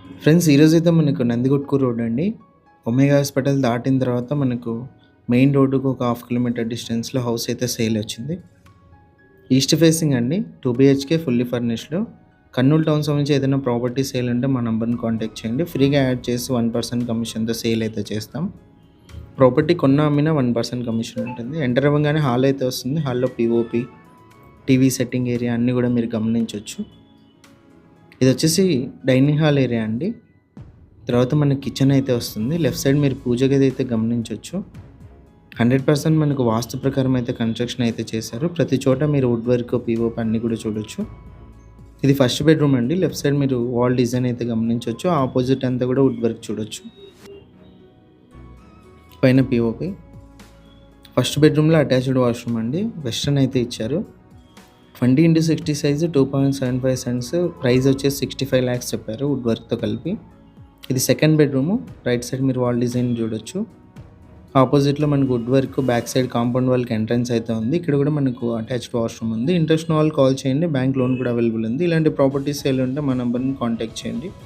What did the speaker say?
Friends ఈరోజైతే మనకు Nandikotkur road అండి. ఒమేగా హాస్పిటల్ దాటిన తర్వాత మనకు మెయిన్ రోడ్డుకి ఒక హాఫ్ కిలోమీటర్ డిస్టెన్స్‌లో హౌస్ అయితే సేల్ వచ్చింది. ఈస్ట్ ఫేసింగ్ అండి. 2 BHK fully furnished. Kurnool town సంబంధించి ఏదైనా ప్రాపర్టీ సేల్ ఉంటే మా నంబర్‌ని కాంటాక్ట్ చేయండి. ఫ్రీగా యాడ్ చేసి 1% కమిషన్‌తో సేల్ అయితే చేస్తాం. ప్రాపర్టీ కొన్నా అమ్మినా 1% కమిషన్ ఉంటుంది. ఎంటర్ అవ్వంగానే హాల్ అయితే వస్తుంది. హాల్‌లో పీఓపీ, టీవీ సెట్టింగ్ ఏరియా అన్నీ కూడా మీరు గమనించొచ్చు. ఇదొచ్చేసి డైనింగ్ హాల్ ఏరియా అండి. తర్వాత మనకి కిచెన్ అయితే వస్తుంది. లెఫ్ట్ సైడ్ మీరు పూజ గది అయితే గమనించొచ్చు. 100% మనకు వాస్తు ప్రకారం అయితే కన్‌స్ట్రక్షన్ అయితే చేశారు. ప్రతి చోట మీరు వుడ్ వర్క్, పీఓపీ అన్నీ కూడా చూడొచ్చు. ఇది ఫస్ట్ బెడ్‌రూమ్ అండి. లెఫ్ట్ సైడ్ మీరు వాల్ డిజైన్ అయితే గమనించొచ్చు. ఆపోజిట్ అంతా కూడా వుడ్ వర్క్ చూడొచ్చు. పైన పీఓపీ. ఫస్ట్ బెడ్‌రూమ్‌లో అటాచ్డ్ వాష్‌రూమ్ అండి. వెస్టర్న్ అయితే ఇచ్చారు. 20x60 size 2.75 cents. ప్రైస్ వచ్చేసి 65 లాక్స్ చెప్పారు వుడ్ వర్క్‌తో కలిపి. ఇది సెకండ్ బెడ్‌రూము. రైట్ సైడ్ మీరు వాల్ డిజైన్ చూడొచ్చు. ఆపోజిట్‌లో మనకు wood work, back side compound వాల్‌కి ఎంట్రన్స్ అయితే ఉంది. ఇక్కడ కూడా మనకు అటాచ్డ్ వాష్‌రూమ్ ఉంది. ఇంట్రెస్ట్ ఉన్న వాళ్ళు కాల్ చేయండి. బ్యాంక్ లోన్ కూడా అవైలబుల్ ఉంది. ఇలాంటి ప్రాపర్టీస్ సేల్ ఉంటే మా నంబర్‌ని కాంటాక్ట్ చేయండి.